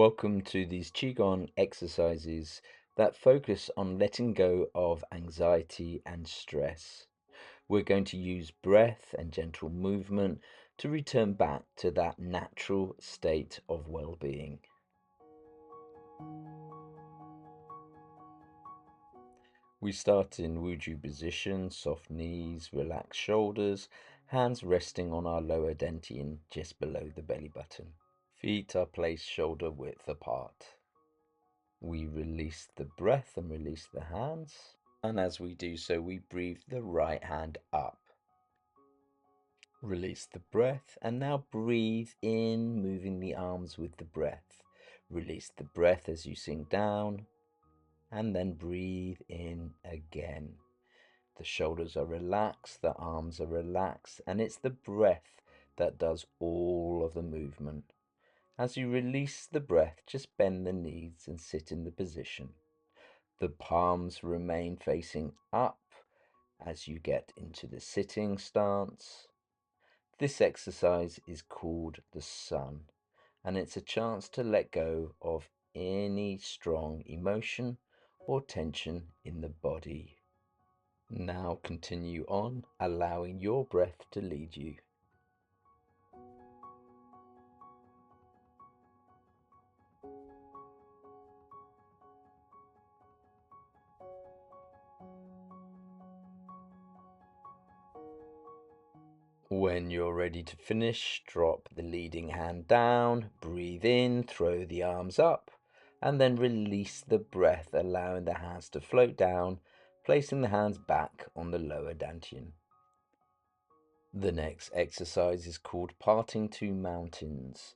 Welcome to these Qigong exercises that focus on letting go of anxiety and stress. We're going to use breath and gentle movement to return back to that natural state of well-being. We start in Wuju position, soft knees, relaxed shoulders, hands resting on our lower dantian just below the belly button. Feet are placed shoulder width apart. We release the breath and release the hands. And as we do so, we breathe the right hand up. Release the breath and now breathe in, moving the arms with the breath. Release the breath as you sink down and then breathe in again. The shoulders are relaxed, the arms are relaxed, and it's the breath that does all of the movement. As you release the breath, just bend the knees and sit in the position. The palms remain facing up as you get into the sitting stance. This exercise is called the sun, and it's a chance to let go of any strong emotion or tension in the body. Now continue on, allowing your breath to lead you. When you're ready to finish, drop the leading hand down, breathe in, throw the arms up, and then release the breath, allowing the hands to float down, placing the hands back on the lower dantian. The next exercise is called parting two mountains.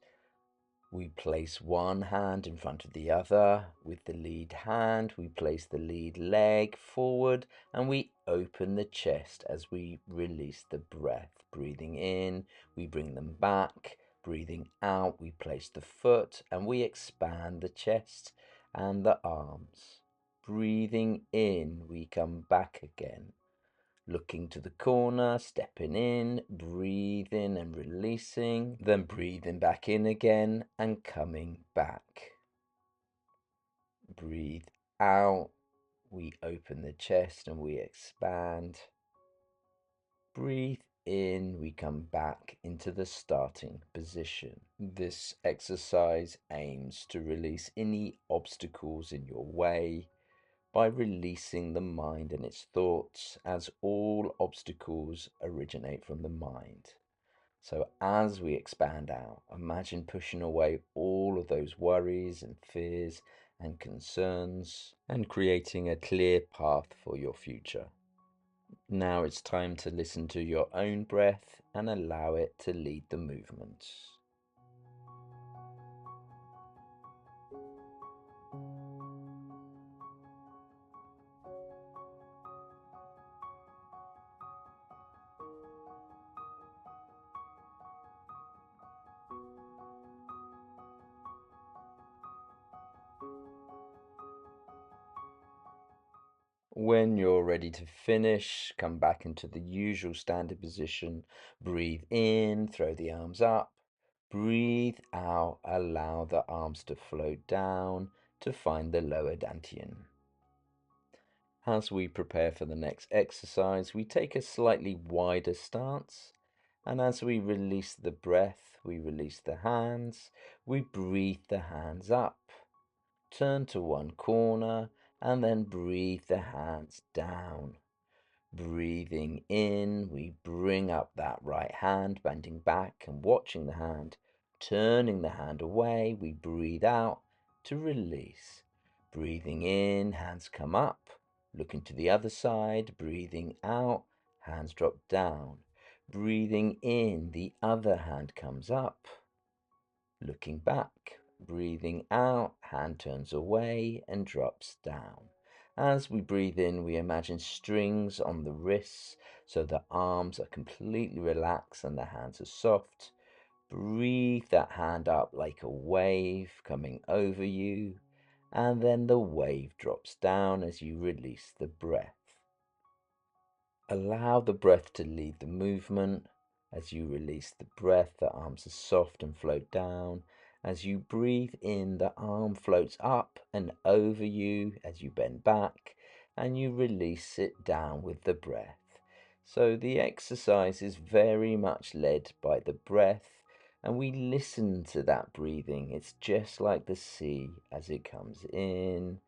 We place one hand in front of the other. With the lead hand, we place the lead leg forward and we open the chest as we release the breath. Breathing in, we bring them back. Breathing out, we place the foot and we expand the chest and the arms. Breathing in, we come back again. Looking to the corner, stepping in, breathing and releasing, then breathing back in again and coming back. Breathe out, we open the chest and we expand. Breathe in, we come back into the starting position. This exercise aims to release any obstacles in your way by releasing the mind and its thoughts, as all obstacles originate from the mind. So as we expand out, imagine pushing away all of those worries and fears and concerns and creating a clear path for your future. Now it's time to listen to your own breath and allow it to lead the movements. When you're ready to finish, come back into the usual standing position. Breathe in, throw the arms up. Breathe out, allow the arms to float down to find the lower dantian. As we prepare for the next exercise, we take a slightly wider stance. And as we release the breath, we release the hands. We breathe the hands up. Turn to one corner and then breathe the hands down. Breathing in, we bring up that right hand, bending back and watching the hand. Turning the hand away, we breathe out to release. Breathing in, hands come up. Looking to the other side, breathing out, hands drop down. Breathing in, the other hand comes up. Looking back, breathing out, hand turns away and drops down. As we breathe in, we imagine strings on the wrists so the arms are completely relaxed and the hands are soft. Breathe that hand up like a wave coming over you, and then the wave drops down as you release the breath. Allow the breath to lead the movement. As you release the breath, the arms are soft and float down, As you breathe in, the arm floats up and over you as you bend back, and you release it down with the breath. So the exercise is very much led by the breath, and we listen to that breathing. It's just like the sea as it comes in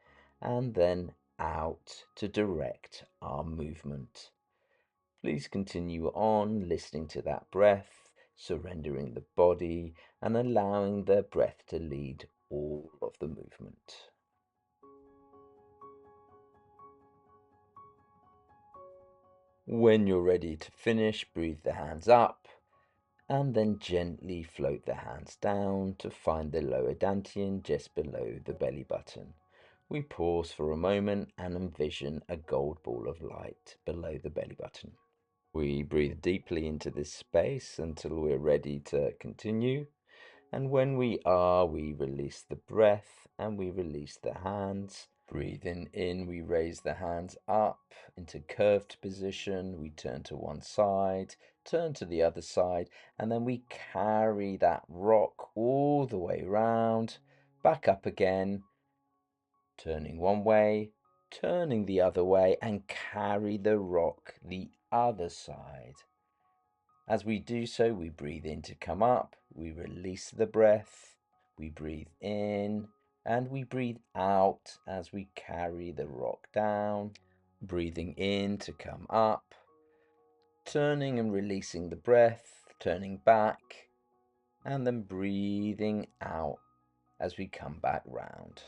and then out to direct our movement. Please continue on listening to that breath, surrendering the body, and allowing the breath to lead all of the movement. When you're ready to finish, breathe the hands up and then gently float the hands down to find the lower dantian just below the belly button. We pause for a moment and envision a gold ball of light below the belly button. We breathe deeply into this space until we're ready to continue. And when we are, we release the breath and we release the hands. Breathing in, we raise the hands up into curved position. We turn to one side, turn to the other side, and then we carry that rock all the way round, back up again, turning one way, turning the other way, and carry the rock the other side. As we do so, we breathe in to come up, we release the breath, we breathe in, and we breathe out as we carry the rock down. Breathing in to come up, turning and releasing the breath, turning back, and then breathing out as we come back round.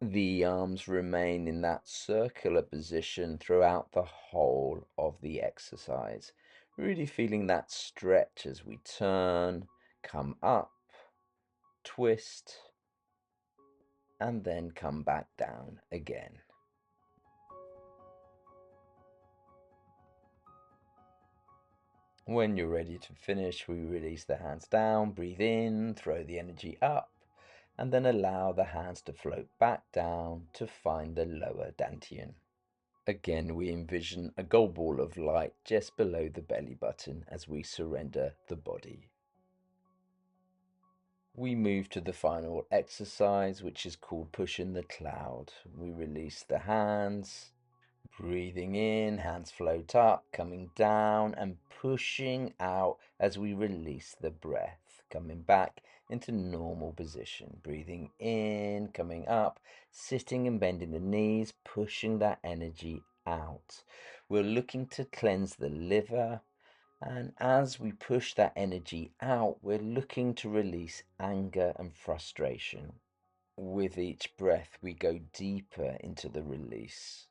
The arms remain in that circular position throughout the whole of the exercise. Really feeling that stretch as we turn, come up, twist, and then come back down again. When you're ready to finish, we release the hands down, breathe in, throw the energy up, and then allow the hands to float back down to find the lower dantian. Again, we envision a gold ball of light just below the belly button as we surrender the body. We move to the final exercise, which is called pushing the cloud. We release the hands, breathing in, hands float up, coming down and pushing out as we release the breath, coming back into normal position. Breathing in, coming up, sitting and bending the knees, pushing that energy out. We're looking to cleanse the liver. And as we push that energy out, we're looking to release anger and frustration. With each breath, we go deeper into the release,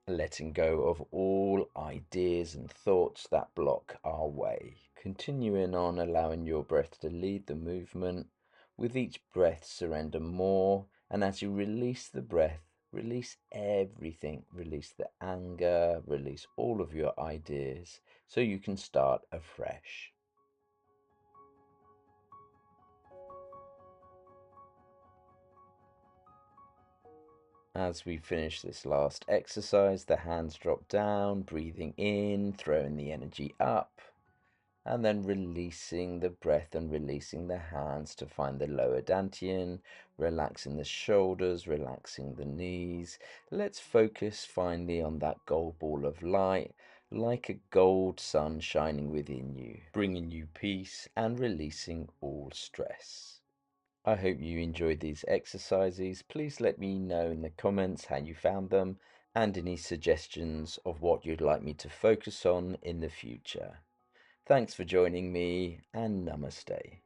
letting go of all ideas and thoughts that block our way. Continuing on, allowing your breath to lead the movement. With each breath, surrender more. And as you release the breath, release everything. Release the anger, release all of your ideas so you can start afresh. As we finish this last exercise, the hands drop down, breathing in, throwing the energy up, and then releasing the breath and releasing the hands to find the lower dantian, relaxing the shoulders, relaxing the knees. Let's focus finally on that gold ball of light, like a gold sun shining within you, bringing you peace and releasing all stress. I hope you enjoyed these exercises. Please let me know in the comments how you found them and any suggestions of what you'd like me to focus on in the future. Thanks for joining me and namaste.